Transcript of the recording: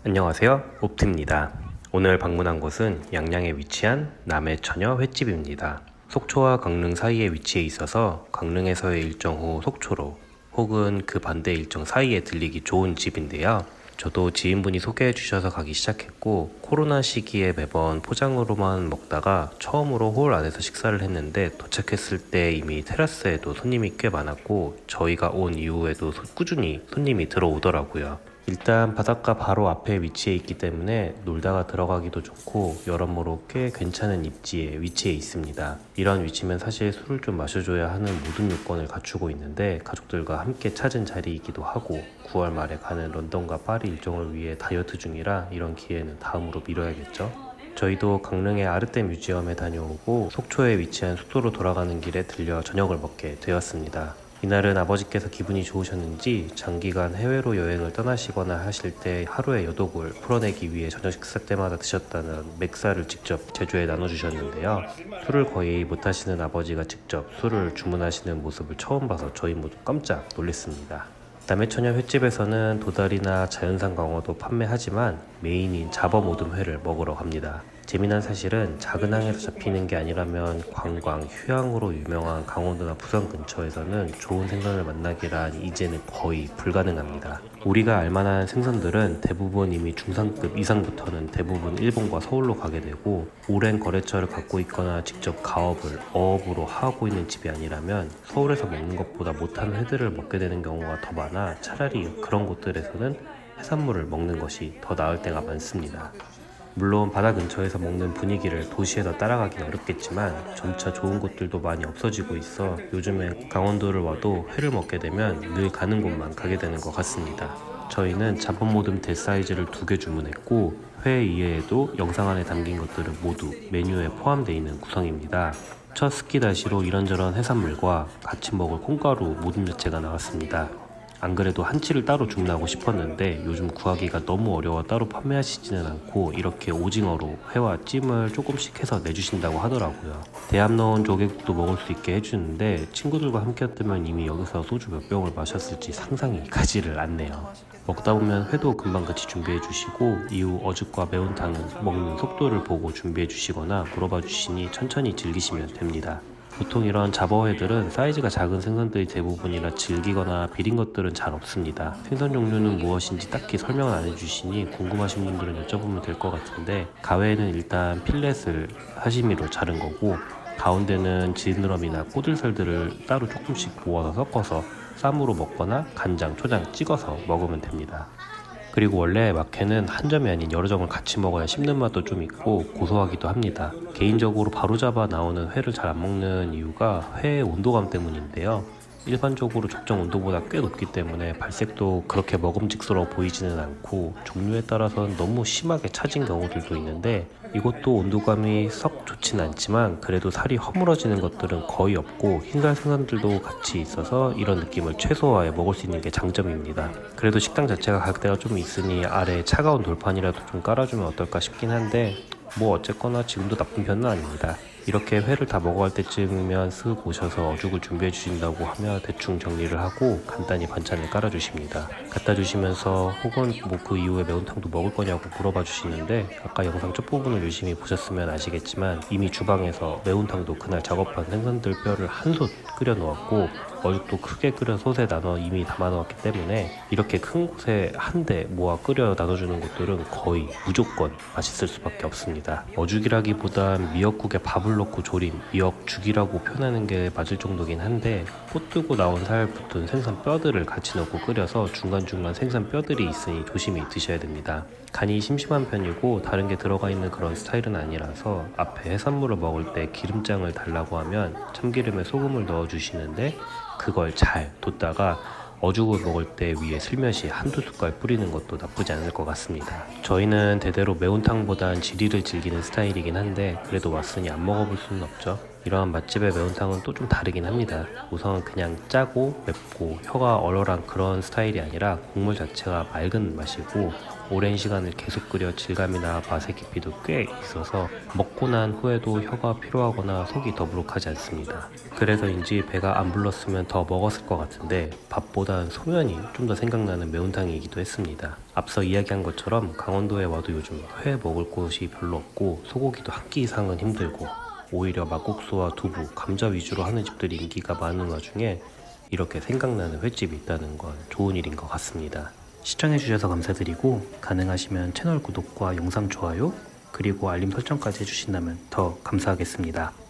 안녕하세요, 옵트입니다. 오늘 방문한 곳은 양양에 위치한 남해처녀 횟집입니다. 속초와 강릉 사이에 위치해 있어서 강릉에서의 일정 후 속초로 혹은 그 반대 일정 사이에 들리기 좋은 집인데요. 저도 지인분이 소개해 주셔서 가기 시작했고, 코로나 시기에 매번 포장으로만 먹다가 처음으로 홀 안에서 식사를 했는데, 도착했을 때 이미 테라스에도 손님이 꽤 많았고 저희가 온 이후에도 꾸준히 손님이 들어오더라고요. 일단 바닷가 바로 앞에 위치해 있기 때문에 놀다가 들어가기도 좋고 여러모로 꽤 괜찮은 입지에 위치해 있습니다. 이런 위치면 사실 술을 좀 마셔줘야 하는 모든 요건을 갖추고 있는데, 가족들과 함께 찾은 자리이기도 하고 9월 말에 가는 런던과 파리 일정을 위해 다이어트 중이라 이런 기회는 다음으로 미뤄야겠죠. 저희도 강릉의 아르떼 뮤지엄에 다녀오고 속초에 위치한 숙소로 돌아가는 길에 들려 저녁을 먹게 되었습니다. 이날은 아버지께서 기분이 좋으셨는지 장기간 해외로 여행을 떠나시거나 하실 때 하루에 여독을 풀어내기 위해 저녁 식사 때마다 드셨다는 맥살을 직접 제주에 나눠주셨는데요. 술을 거의 못하시는 아버지가 직접 술을 주문하시는 모습을 처음 봐서 저희 모두 깜짝 놀랐습니다. 남해처녀 횟집에서는 도다리나 자연산 광어도 판매하지만 메인인 잡어모듬회를 먹으러 갑니다. 재미난 사실은 작은 항에서 잡히는 게 아니라면 관광, 휴양으로 유명한 강원도나 부산 근처에서는 좋은 생선을 만나기란 이제는 거의 불가능합니다. 우리가 알만한 생선들은 대부분 이미 중상급 이상부터는 대부분 일본과 서울로 가게 되고, 오랜 거래처를 갖고 있거나 직접 가업을 어업으로 하고 있는 집이 아니라면 서울에서 먹는 것보다 못한 회들을 먹게 되는 경우가 더 많아 차라리 그런 곳들에서는 해산물을 먹는 것이 더 나을 때가 많습니다. 물론 바다 근처에서 먹는 분위기를 도시에서 따라가긴 어렵겠지만 점차 좋은 곳들도 많이 없어지고 있어 요즘에 강원도를 와도 회를 먹게 되면 늘 가는 곳만 가게 되는 것 같습니다. 저희는 잡어모듬 대사이즈를 2개 주문했고, 회 이외에도 영상 안에 담긴 것들은 모두 메뉴에 포함되어 있는 구성입니다. 첫 스키다시로 이런저런 해산물과 같이 먹을 콩가루 모듬 야채가 나왔습니다. 안 그래도 한치를 따로 주문하고 싶었는데 요즘 구하기가 너무 어려워 따로 판매하시지는 않고 이렇게 오징어로 회와 찜을 조금씩 해서 내주신다고 하더라고요. 대합 넣은 조개국도 먹을 수 있게 해주는데 친구들과 함께였다면 이미 여기서 소주 몇 병을 마셨을지 상상이 가지를 않네요. 먹다 보면 회도 금방 같이 준비해 주시고 이후 어죽과 매운탕은 먹는 속도를 보고 준비해 주시거나 물어봐 주시니 천천히 즐기시면 됩니다. 보통 이런 잡어회들은 사이즈가 작은 생선들이 대부분이라 질기거나 비린 것들은 잘 없습니다. 생선 종류는 무엇인지 딱히 설명을 안 해주시니 궁금하신 분들은 여쭤보면 될 것 같은데, 가회는 일단 필렛을 하시미로 자른 거고, 가운데는 지느러미나 꼬들살들을 따로 조금씩 모아서 섞어서 쌈으로 먹거나 간장, 초장 찍어서 먹으면 됩니다. 그리고 원래 막회는 한 점이 아닌 여러 점을 같이 먹어야 씹는 맛도 좀 있고 고소하기도 합니다. 개인적으로 바로잡아 나오는 회를 잘 안 먹는 이유가 회의 온도감 때문인데요. 일반적으로 적정 온도보다 꽤 높기 때문에 발색도 그렇게 먹음직스러워 보이지는 않고 종류에 따라서는 너무 심하게 차진 경우들도 있는데, 이것도 온도감이 썩 좋진 않지만 그래도 살이 허물어지는 것들은 거의 없고 흰살 생선들도 같이 있어서 이런 느낌을 최소화해 먹을 수 있는 게 장점입니다. 그래도 식당 자체가 가격대가 좀 있으니 아래에 차가운 돌판이라도 좀 깔아주면 어떨까 싶긴 한데, 뭐 어쨌거나 지금도 나쁜 편은 아닙니다. 이렇게 회를 다 먹어갈 때쯤이면 쓱 오셔서 어죽을 준비해 주신다고 하면 대충 정리를 하고 간단히 반찬을 깔아 주십니다. 갖다 주시면서 혹은 뭐 그 이후에 매운탕도 먹을 거냐고 물어봐 주시는데, 아까 영상 첫 부분을 유심히 보셨으면 아시겠지만 이미 주방에서 매운탕도 그날 작업한 생선들 뼈를 한솥 끓여 놓았고 어죽도 크게 끓여 솥에 나눠 이미 담아 놓았기 때문에 이렇게 큰 곳에 한데 모아 끓여 나눠주는 곳들은 거의 무조건 맛있을 수밖에 없습니다. 어죽이라기보단 미역국에 밥을 넣고 조린 미역죽이라고 표현하는 게 맞을 정도긴 한데, 뽀뜨고 나온 살 붙은 생선 뼈들을 같이 넣고 끓여서 중간중간 생선 뼈들이 있으니 조심히 드셔야 됩니다. 간이 심심한 편이고 다른 게 들어가 있는 그런 스타일은 아니라서 앞에 해산물을 먹을 때 기름장을 달라고 하면 참기름에 소금을 넣어 주시는데, 그걸 잘 뒀다가 어죽을 먹을 때 위에 슬며시 한두 숟갈 뿌리는 것도 나쁘지 않을 것 같습니다. 저희는 대대로 매운탕보단 지리를 즐기는 스타일이긴 한데 그래도 왔으니 안 먹어볼 수는 없죠. 이러한 맛집의 매운탕은 또 좀 다르긴 합니다. 우선 그냥 짜고 맵고 혀가 얼얼한 그런 스타일이 아니라 국물 자체가 맑은 맛이고 오랜 시간을 계속 끓여 질감이나 맛의 깊이도 꽤 있어서 먹고 난 후에도 혀가 피로하거나 속이 더부룩하지 않습니다. 그래서인지 배가 안 불렀으면 더 먹었을 것 같은데 밥보단 소면이 좀 더 생각나는 매운탕이기도 했습니다. 앞서 이야기한 것처럼 강원도에 와도 요즘 회 먹을 곳이 별로 없고 소고기도 한 끼 이상은 힘들고 오히려 막국수와 두부, 감자 위주로 하는 집들이 인기가 많은 와중에 이렇게 생각나는 횟집이 있다는 건 좋은 일인 것 같습니다. 시청해주셔서 감사드리고 가능하시면 채널 구독과 영상 좋아요 그리고 알림 설정까지 해주신다면 더 감사하겠습니다.